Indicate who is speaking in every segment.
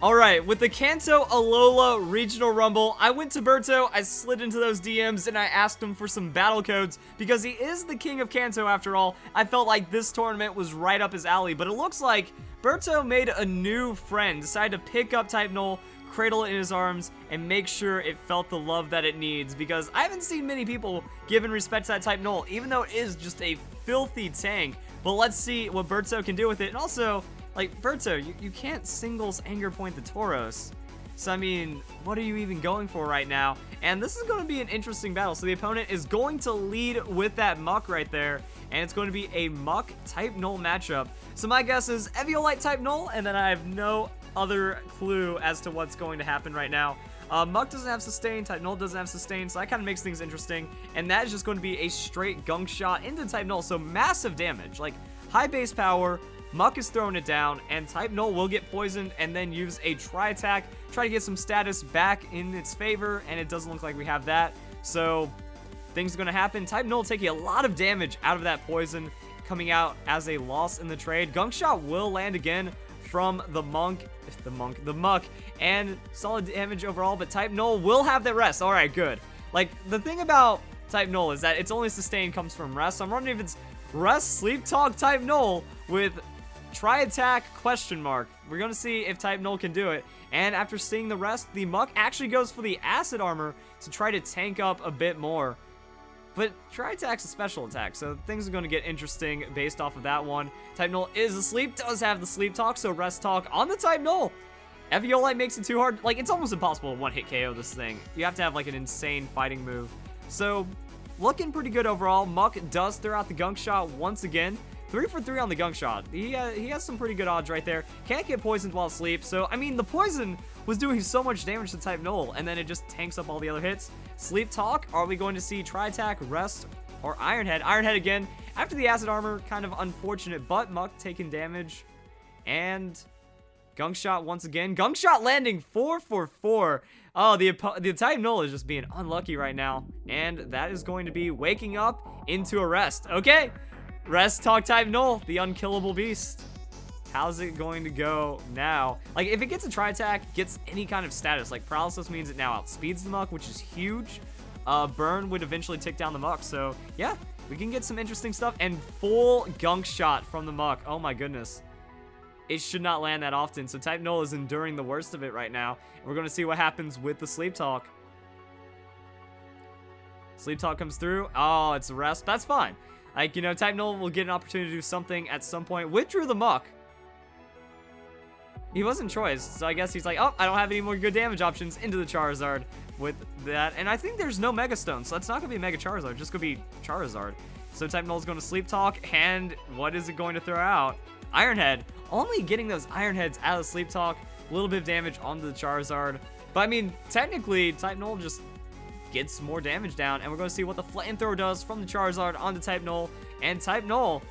Speaker 1: Alright, with the Kanto Alola Regional Rumble, I went to Berto, I slid into those DMs, and I asked him for some battle codes, because he is the king of Kanto after all. I felt like this tournament was right up his alley, but it looks like Berto made a new friend, decided to pick up Type Null, cradle it in his arms, and make sure it felt the love that it needs, because I haven't seen many people giving respect to that Type Null, even though it is just a filthy tank. But let's see what Berto can do with it, and also, like, Berto, you can't singles anger point the Tauros. So, I mean, what are you even going for right now? And this is going to be an interesting battle. So, the opponent is going to lead with that Muck right there. And it's going to be a Muck Type Null matchup. So, my guess is Eviolite Type Null. And then I have no other clue as to what's going to happen right now. Muck doesn't have Sustain. Type Null doesn't have Sustain. So, that kind of makes things interesting. And that is just going to be a straight Gunk Shot into Type Null. So, massive damage. Like, high base power. Muck is throwing it down, and Type Null will get poisoned and then use a Tri-Attack, try to get some status back in its favor, and it doesn't look like we have that. So, things are going to happen. Type Null taking a lot of damage out of that poison, coming out as a loss in the trade. Gunk Shot will land again from the Muck, and solid damage overall, but Type Null will have that rest. Alright, good. Like, the thing about Type Null is that its only sustain comes from rest, so I'm wondering if it's rest, sleep talk, Type Null with Tri-Attack question mark. We're going to see if Type Null can do it. And after seeing the rest, the Muck actually goes for the Acid Armor to try to tank up a bit more. But Tri-Attack's a special attack, so things are going to get interesting based off of that one. Type Null is asleep, does have the Sleep Talk, so Rest Talk on the Type Null. Eviolite makes it too hard. Like, it's almost impossible to one-hit KO this thing. You have to have, like, an insane fighting move. So, looking pretty good overall. Muck does throw out the Gunk Shot once again. 3 for 3 on the Gunk Shot. He has some pretty good odds right there. Can't get poisoned while asleep. So, I mean, the poison was doing so much damage to Type Null, and then it just tanks up all the other hits. Sleep Talk. Are we going to see Tri-Attack, Rest, or Iron Head? Iron Head again. After the Acid Armor, kind of unfortunate, but Muck taking damage. And Gunk Shot once again. Gunk Shot landing 4 for 4. Oh, the Type Null is just being unlucky right now. And that is going to be waking up into a rest. Okay. Rest Talk Type Null, the unkillable beast. How's it going to go now? Like, if it gets a Tri-Attack, gets any kind of status, like Paralysis means it now outspeeds the Muck, which is huge. Burn would eventually tick down the Muck, so yeah, we can get some interesting stuff. And full Gunk Shot from the Muck. Oh my goodness. It should not land that often, so Type Null is enduring the worst of it right now. And we're going to see what happens with the Sleep Talk. Sleep Talk comes through. Oh, it's a rest. That's fine. Like, you know, Type Null will get an opportunity to do something at some point. Withdrew the Muck. He wasn't choice, so I guess he's like, oh, I don't have any more good damage options into the Charizard with that. And I think there's no Mega Stone, so that's not going to be Mega Charizard, just going to be Charizard. So Type Null is going to Sleep Talk, and what is it going to throw out? Iron Head. Only getting those Iron Heads out of Sleep Talk, a little bit of damage onto the Charizard. But I mean, technically, Type Null just gets more damage down, and we're going to see what the Flamethrower does from the Charizard onto Type Null, and Type Null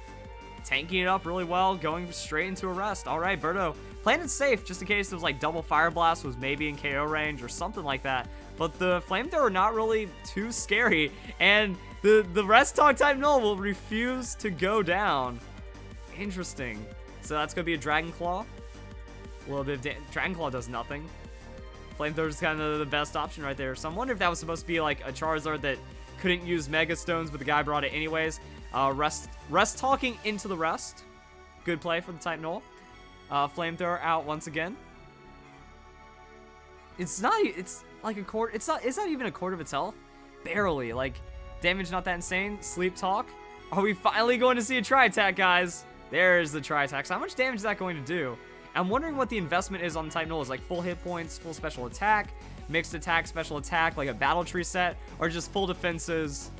Speaker 1: tanking it up really well, going straight into a rest. Alright, Berto, playing it safe, just in case it was like double Fire Blast was maybe in KO range or something like that, but the Flamethrower not really too scary, and the Rest Talk Type Null will refuse to go down. Interesting. So that's going to be a Dragon Claw. A little bit of Dragon Claw does nothing. Flamethrower is kind of the best option right there. So I'm wondering if that was supposed to be like a Charizard that couldn't use Mega Stones, but the guy brought it anyways. Rest Talking into the rest. Good play for the Type Null. Flamethrower out once again. It's like a quarter. It's not even a quarter of its health. Barely. Like, damage not that insane. Sleep Talk. Are we finally going to see a Tri-Attack, guys? There's the Tri-Attack. So how much damage is that going to do? I'm wondering what the investment is on Type Null. Is like full hit points, full special attack, mixed attack, special attack, like a battle tree set, or just full defenses,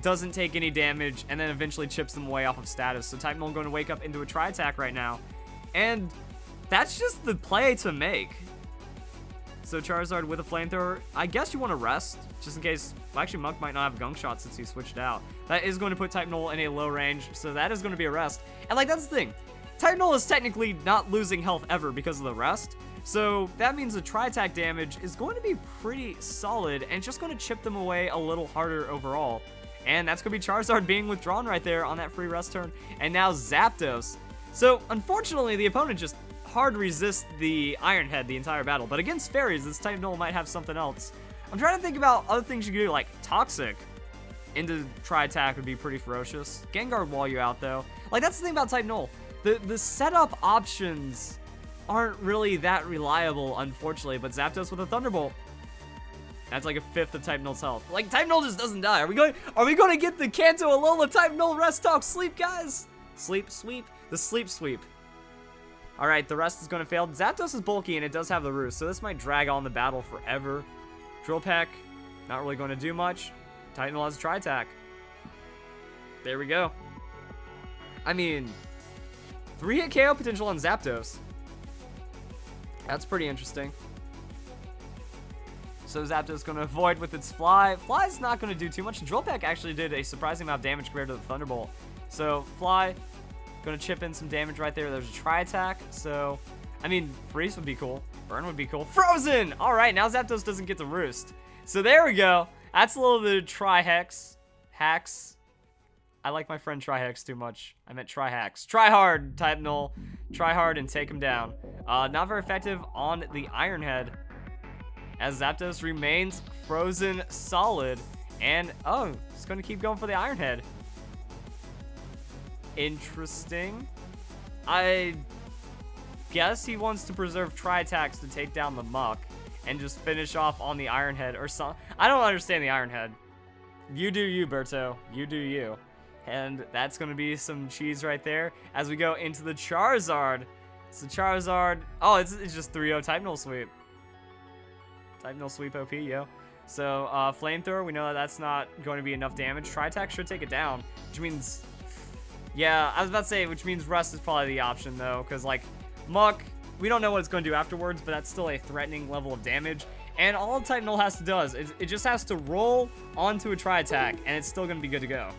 Speaker 1: doesn't take any damage, and then eventually chips them away off of status. So Type Null going to wake up into a Tri-Attack right now. And that's just the play to make. So Charizard with a Flamethrower. I guess you want to rest, just in case. Well, actually, Muck might not have Gunk Shot since he switched out. That is going to put Type Null in a low range, so that is going to be a rest. And like, that's the thing. Type Null is technically not losing health ever because of the rest. So that means the Tri-Attack damage is going to be pretty solid, and it's just going to chip them away a little harder overall. And that's going to be Charizard being withdrawn right there on that free rest turn. And now Zapdos. So unfortunately, the opponent just hard to resist the Iron Head the entire battle. But against fairies, this type Null might have something else. I'm trying to think about other things you can do, like Toxic into Tri-Attack would be pretty ferocious. Gengar would wall you out, though. Like, that's the thing about type Null. The setup options aren't really that reliable, unfortunately. But Zapdos with a Thunderbolt. That's like a fifth of type Null's health. Like, type Null just doesn't die. Are we going to get the Kanto Alola type Null rest talk sleep, guys? Sleep sweep? The sleep sweep. Alright, the rest is going to fail. Zapdos is bulky and it does have the roost, so this might drag on the battle forever. Drill Peck, not really going to do much. Type Null has a Tri-Attack. There we go. I mean, 3-hit KO potential on Zapdos. That's pretty interesting. So Zapdos going to avoid with its Fly. Fly's not going to do too much. Drill Peck actually did a surprising amount of damage compared to the Thunderbolt. So Fly, going to chip in some damage right there. There's a Tri-Attack. So, I mean, Freeze would be cool. Burn would be cool. Frozen! Alright, now Zapdos doesn't get the Roost. So there we go. That's a little bit of Tri-Hex. Hacks. I like my friend Tri-Hex too much. I meant Tri-Hacks. Try hard, type Null. Try hard and take him down. Not very effective on the Iron Head, as Zapdos remains frozen solid. And, oh, it's going to keep going for the Iron Head. Interesting. I guess he wants to preserve Tri-Attacks to take down the Muck and just finish off on the Iron Head or something. I don't understand the Iron Head. You do you, Berto. You do you. And that's going to be some cheese right there as we go into the Charizard. So Charizard, oh, it's just 3-0 type Null sweep. Type Null sweep OP, yo. So Flamethrower, we know that that's not going to be enough damage. Tri-Attack should take it down, which means, yeah, I was about to say, which means Rust is probably the option though, because like Muck, we don't know what it's going to do afterwards, but that's still a threatening level of damage. And all type Null has to do is it just has to roll onto a Tri-Attack, and it's still going to be good to go.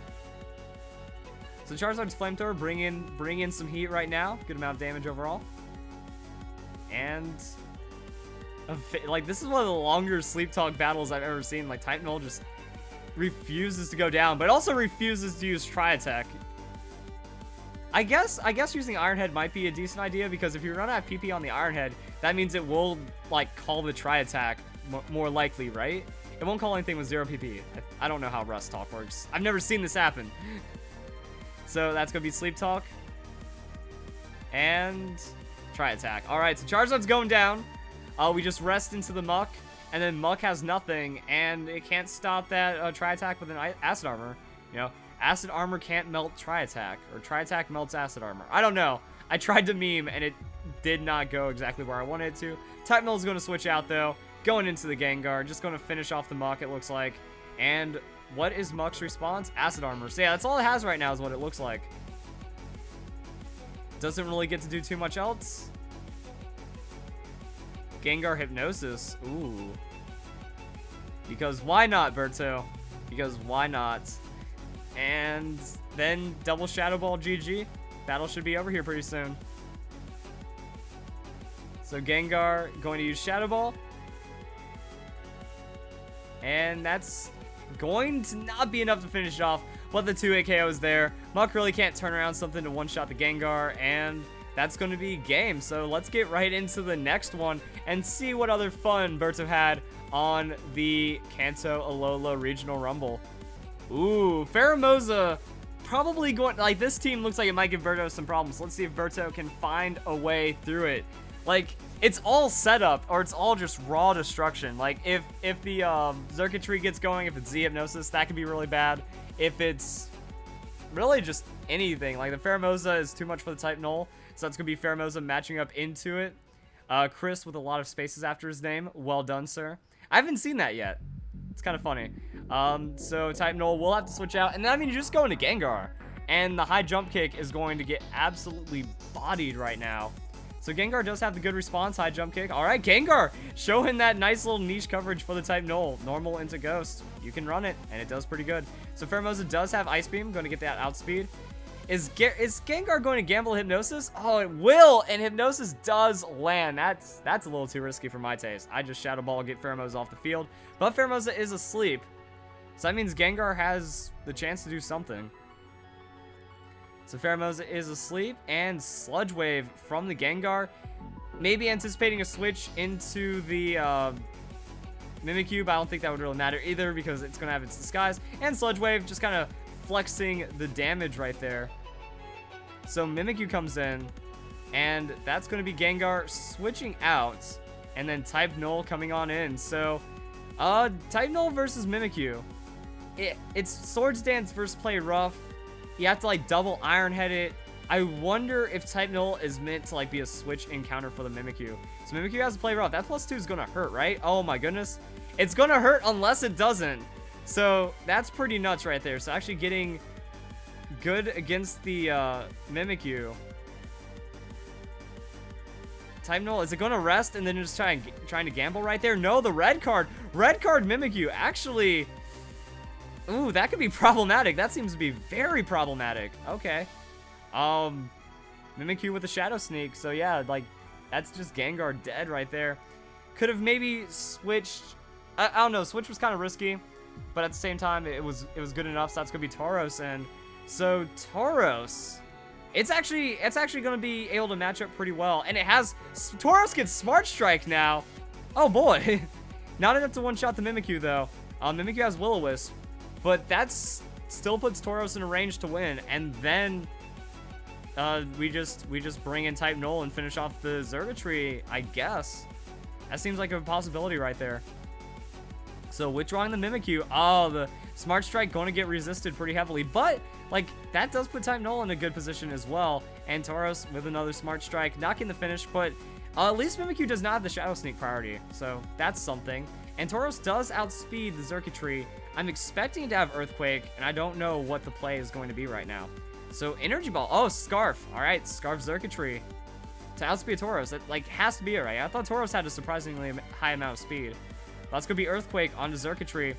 Speaker 1: So Charizard's Flamethrower, bring in some heat right now. Good amount of damage overall. And like, this is one of the longer Sleep Talk battles I've ever seen. Like, type Null just refuses to go down, but also refuses to use Tri-Attack. I guess using Iron Head might be a decent idea, because if you run out of PP on the Iron Head, that means it will, like, call the Tri-Attack more likely, right? It won't call anything with 0 PP. I don't know how Rust Talk works. I've never seen this happen. So that's going to be Sleep Talk. And Tri-Attack. Alright, so Charizard's going down. We just rest into the Muck. And then Muck has nothing. And it can't stop that Tri-Attack with an Acid Armor. You know, Acid Armor can't melt Tri-Attack. Or Tri-Attack melts Acid Armor. I don't know. I tried to meme and it did not go exactly where I wanted it to. Type Null is going to switch out though. Going into the Gengar. Just going to finish off the Muck, it looks like. And what is Muck's response? Acid Armor. So yeah, that's all it has right now is what it looks like. Doesn't really get to do too much else. Gengar Hypnosis. Ooh. Because why not, Berto? Because why not? And then double Shadow Ball GG. Battle should be over here pretty soon. So Gengar going to use Shadow Ball. And that's going to not be enough to finish off, but the 2-hit KO is there. Muck really can't turn around something to one-shot the Gengar, and that's going to be game. So let's get right into the next one and see what other fun Berto had on the Kanto Alola Regional Rumble. Ooh, Pheromosa probably going, like, this team looks like it might give Berto some problems. Let's see if Berto can find a way through it. Like, it's all setup, or it's all just raw destruction. Like, if the Xurkitree gets going, if it's Z-Hypnosis, that could be really bad. If it's really just anything, like the Pheromosa is too much for the type Null, so that's going to be Pheromosa matching up into it. Chris with a lot of spaces after his name. Well done, sir. I haven't seen that yet. It's kind of funny. So type Null will have to switch out, and then, I mean, you just go into Gengar, and the high jump kick is going to get absolutely bodied right now. So Gengar does have the good response, high jump kick. All right, Gengar showing that nice little niche coverage for the type Null. Normal into Ghost. You can run it, and it does pretty good. So Pheromosa does have Ice Beam, going to get that outspeed. Is Gengar going to gamble Hypnosis? Oh, it will, and Hypnosis does land. That's a little too risky for my taste. I just Shadow Ball, get Pheromosa off the field. But Pheromosa is asleep. So that means Gengar has the chance to do something. So Pheromosa is asleep, and Sludge Wave from the Gengar. maybe anticipating a switch into the Mimikyu, but I don't think that would really matter either because it's going to have its disguise. And Sludge Wave just kind of flexing the damage right there. So Mimikyu comes in, and that's going to be Gengar switching out, and then Type Null coming on in. So, Type Null versus Mimikyu. It's Swords Dance versus Play Rough. You have to, like, double Iron Head it. I wonder if Type Null is meant to, like, be a switch encounter for the Mimikyu. So Mimikyu has to Play Rough. That +2 is going to hurt, right? Oh, my goodness. It's going to hurt unless it doesn't. So, that's pretty nuts right there. So, actually getting good against the Mimikyu. Type Null, is it going to rest and then just trying to gamble right there? No, the red card Mimikyu. Actually, ooh, that could be problematic. That seems to be very problematic. Okay. Mimikyu with a Shadow Sneak. So yeah, like, that's just Gengar dead right there. Could have maybe switched. I don't know. Switch was kind of risky, but at the same time, it was good enough. So that's gonna be Tauros, and so Tauros, it's actually gonna be able to match up pretty well, and Tauros gets Smart Strike now. Oh boy, not enough to one-shot the Mimikyu though. Mimikyu has Will-O-Wisp, but that's still puts Tauros in a range to win, and then we just bring in Type Null and finish off the Xurkitree, I guess. That seems like a possibility right there. So withdrawing the Mimikyu, oh, the Smart Strike going to get resisted pretty heavily, but like that does put Type Null in a good position as well, and Tauros with another Smart Strike, not getting the finish, but at least Mimikyu does not have the Shadow Sneak priority, so that's something. And Tauros does outspeed the Xurkitree. I'm expecting to have Earthquake, and I don't know what the play is going to be right now. So Energy Ball, oh, Scarf, all right, Scarf Xurkitree to outspeed Tauros. That like has to be it, right? I thought Tauros had a surprisingly high amount of speed. That's gonna be Earthquake onto Xurkitree,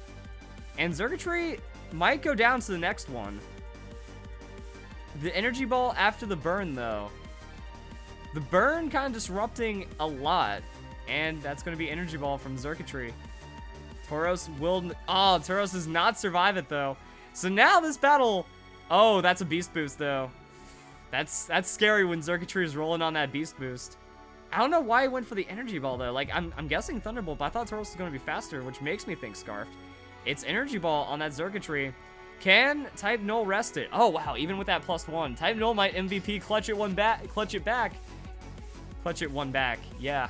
Speaker 1: and Xurkitree might go down to the next one. The Energy Ball after the burn though. The burn kind of disrupting a lot, and that's gonna be Energy Ball from Xurkitree. Tauros does not survive it though. So now this battle, oh, that's a Beast Boost though. That's scary when Xurkitree is rolling on that Beast Boost. I don't know why he went for the Energy Ball though. Like I'm guessing Thunderbolt, but I thought Tauros was gonna be faster, which makes me think Scarfed. It's Energy Ball on that Xurkitree. Can Type Null rest it? Oh wow, even with that +1, Type Null might MVP clutch it one back. Yeah,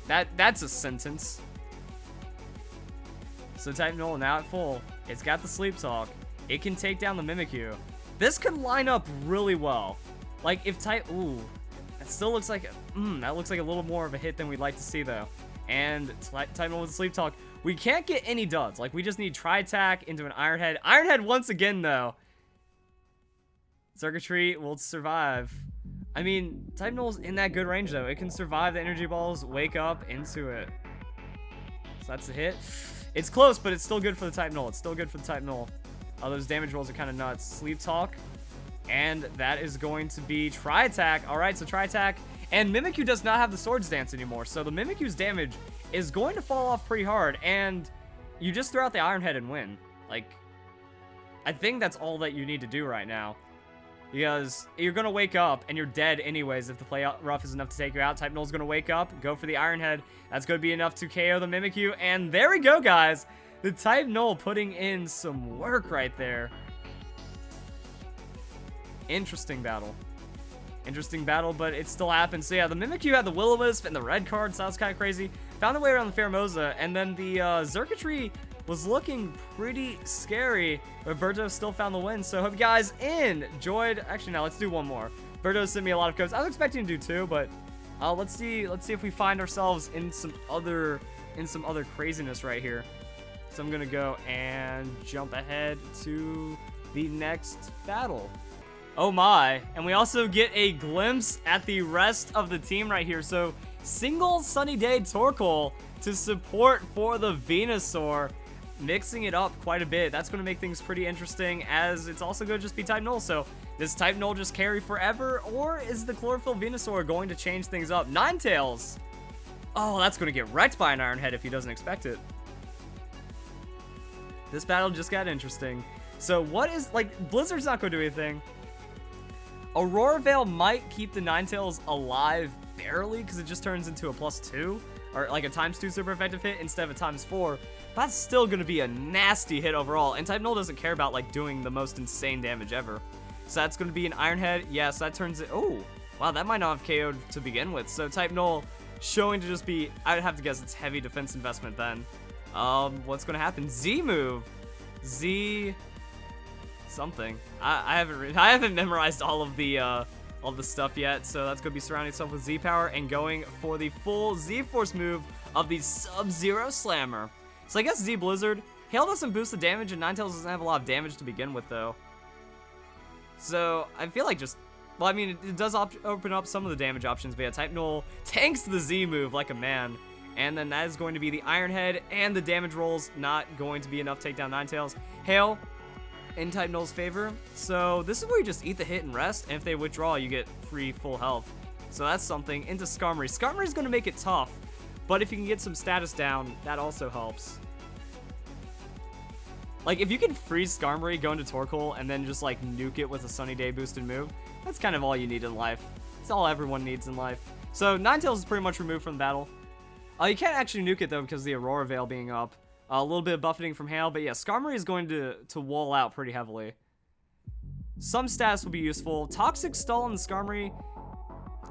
Speaker 1: that's a sentence. So Type Null now at full. It's got the Sleep Talk. It can take down the Mimikyu. This could line up really well. Like if ooh, that still looks like that looks like a little more of a hit than we'd like to see though. And Type Null with the Sleep Talk. We can't get any duds. Like we just need Tri-Attack into an Iron Head. Iron Head once again though. Xurkitree will survive. I mean, Type Null's in that good range though. It can survive the Energy Balls, wake up into it. So that's the hit. It's close, but it's still good for the Type Null. It's still good for the Type Null. Those damage rolls are kind of nuts. Sleep Talk. And that is going to be Tri-Attack. All right, so Tri-Attack. And Mimikyu does not have the Swords Dance anymore. So the Mimikyu's damage is going to fall off pretty hard. And you just throw out the Iron Head and win. Like, I think that's all that you need to do right now. Because you're going to wake up and you're dead anyways if the play rough is enough to take you out. Type Null's going to wake up, go for the Iron Head. That's going to be enough to KO the Mimikyu. And there we go, guys. The Type Null putting in some work right there. Interesting battle. Interesting battle, but it still happened. So yeah, the Mimikyu had the Will-O-Wisp and the red card, so that was kind of crazy. Found the way around the Pheromosa, and then the Xurkitree was looking pretty scary, but Berto'S still found the win. So hope you guys enjoyed. Actually, now let's do one more. Berto'S sent me a lot of codes. I was expecting to do 2, but let's see if we find ourselves in some other craziness right here. So I'm gonna go and jump ahead to the next battle. Oh my, and we also get a glimpse at the rest of the team right here. So single Sunny Day Torkoal to support for the Venusaur, mixing it up quite a bit. That's going to make things pretty interesting, as it's also going to just be Type Null. So does Type Null just carry forever, or is the Chlorophyll Venusaur going to change things up? Ninetales! Oh, that's going to get wrecked by an Iron Head if he doesn't expect it. This battle just got interesting. So what is, like, Blizzard's not going to do anything. Aurora Veil might keep the Ninetales alive barely, because it just turns into a +2, or like a ×2 super effective hit instead of a ×4. That's still going to be a nasty hit overall, and type Null doesn't care about like doing the most insane damage ever. So that's going to be an Iron Head. Yes, that turns it. Oh, wow, that might not have KO'd to begin with. So type Null showing to just be, I would have to guess it's heavy defense investment then. What's going to happen? Z move. Z something. I haven't memorized all the stuff yet, so that's gonna be surrounding itself with Z power and going for the full Z Force move of the Sub-Zero Slammer. So I guess Z Blizzard. Hail doesn't boost the damage, and Ninetales doesn't have a lot of damage to begin with, though. So I feel like just, well, I mean, it does open up some of the damage options, but yeah, type Null tanks the Z move like a man. And then that is going to be the Iron Head, and the damage rolls not going to be enough to take down Ninetales. Hail in type Null's favor. So this is where you just eat the hit and rest, and if they withdraw, you get free full health. So that's something. Into Skarmory. Skarmory is going to make it tough, but if you can get some status down, that also helps. Like, if you can freeze Skarmory, go into Torkoal, and then just, like, nuke it with a Sunny Day boosted move, that's kind of all you need in life. It's all everyone needs in life. So Ninetales is pretty much removed from the battle. You can't actually nuke it, though, because of the Aurora Veil being up. A little bit of buffeting from Hail, but yeah, Skarmory is going to wall out pretty heavily. Some stats will be useful. Toxic Stall on the Skarmory,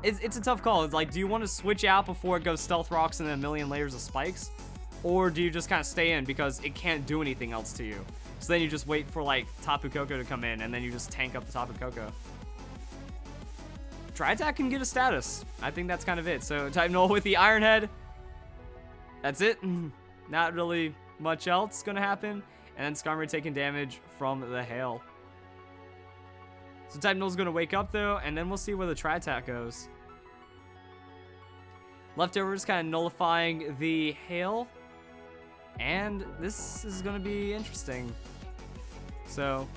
Speaker 1: it's a tough call. It's like, do you want to switch out before it goes Stealth Rocks and then a million layers of spikes? Or do you just kind of stay in because it can't do anything else to you? So then you just wait for, like, Tapu Koko to come in, and then you just tank up the Tapu Koko. Tri-Attack can get a status. I think that's kind of it. So type Null with the Iron Head. That's it. Not really much else gonna happen. And then Skarmory taking damage from the Hail. So type Null's gonna wake up though, and then we'll see where the Tri-Attack goes. Leftovers kind of nullifying the Hail. And this is gonna be interesting. So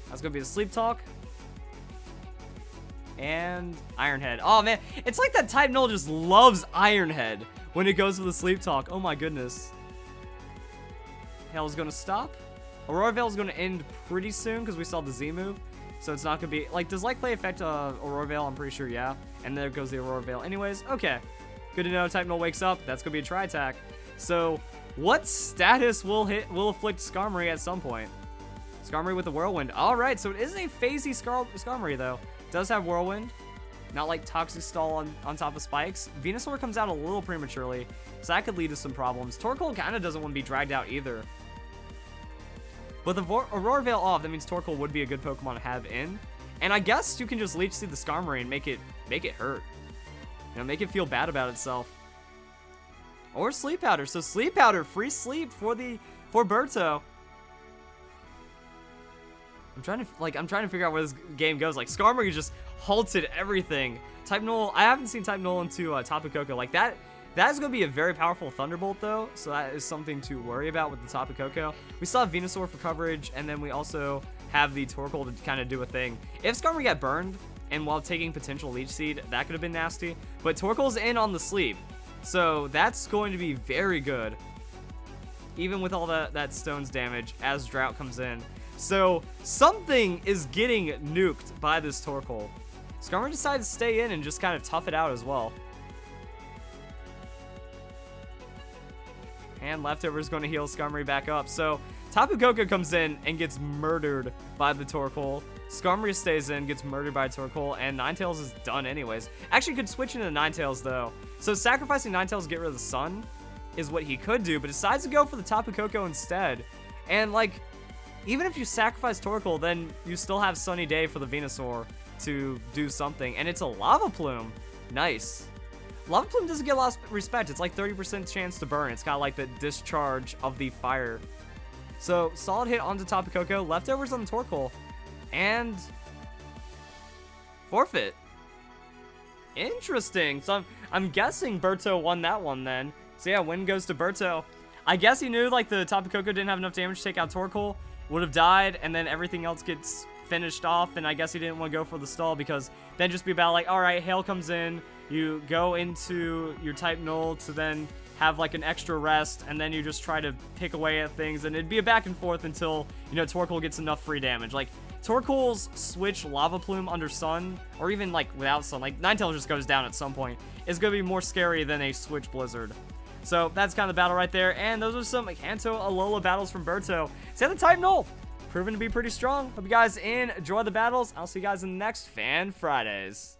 Speaker 1: that's gonna be the Sleep Talk. And Iron Head. Oh man, it's like that type Null just loves Iron Head when it goes for the Sleep Talk. Oh my goodness. Hail's gonna stop. Aurora Veil's gonna end pretty soon because we saw the Z move. So it's not gonna be, like, does Light Clay affect Aurora Veil? I'm pretty sure, yeah. And there goes the Aurora Veil anyways. Okay, good to know. Type Null wakes up. That's gonna be a Tri-Attack. So what status will afflict Skarmory at some point? Skarmory with the Whirlwind. All right, so it is a phasey Skarmory though. Does have Whirlwind. Not like Toxic Stall on top of Spikes. Venusaur comes out a little prematurely, so that could lead to some problems. Torkoal kind of doesn't want to be dragged out either. With the Aurora Veil off, that means Torkoal would be a good Pokemon to have in. And I guess you can just Leech Seed the Skarmory and make it hurt. You know, make it feel bad about itself. Or Sleep Powder. So Sleep Powder, free sleep for Berto. I'm trying to figure out where this game goes. Like, Skarmory just halted everything. Type Null, I haven't seen Type Null into Tapu Koko. Like, that is going to be a very powerful Thunderbolt, though. So that is something to worry about with the Tapu Koko. We still have Venusaur for coverage, and then we also have the Torkoal to kind of do a thing. If Skarmory got burned, and while taking potential Leech Seed, that could have been nasty. But Torkoal's in on the sleep. So that's going to be very good. Even with all that Stone's damage as Drought comes in. So something is getting nuked by this Torkoal. Skarmory decided to stay in and just kind of tough it out as well. And Leftover is going to heal Skarmory back up. So Tapu Koko comes in and gets murdered by the Torkoal. Skarmory stays in, gets murdered by Torkoal, and Ninetales is done anyways. Actually, could switch into Ninetales though. So sacrificing Ninetales to get rid of the Sun is what he could do, but decides to go for the Tapu Koko instead. And like, even if you sacrifice Torkoal, then you still have Sunny Day for the Venusaur to do something. And it's a Lava Plume. Nice. Lava Plume doesn't get a lot of respect. It's like 30% chance to burn. It's got like the discharge of the fire. So solid hit onto Tapu Koko. Leftovers on the Torkoal. And forfeit. Interesting. So I'm guessing Berto won that one then. So yeah, win goes to Berto. I guess he knew like the Tapu Koko didn't have enough damage to take out Torkoal. Would have died, and then everything else gets finished off, and I guess he didn't want to go for the stall because then just be about like, alright, Hail comes in, you go into your type Null to then have like an extra rest, and then you just try to pick away at things, and it'd be a back and forth until, you know, Torkoal gets enough free damage. Like, Torkoal's switch Lava Plume under Sun, or even like without Sun, like Ninetales just goes down at some point, is going to be more scary than a switch Blizzard. So that's kind of the battle right there, and those are some Kanto Alola battles from Berto. Say the type Null, proven to be pretty strong. Hope you guys enjoy the battles. I'll see you guys in the next Fan Fridays.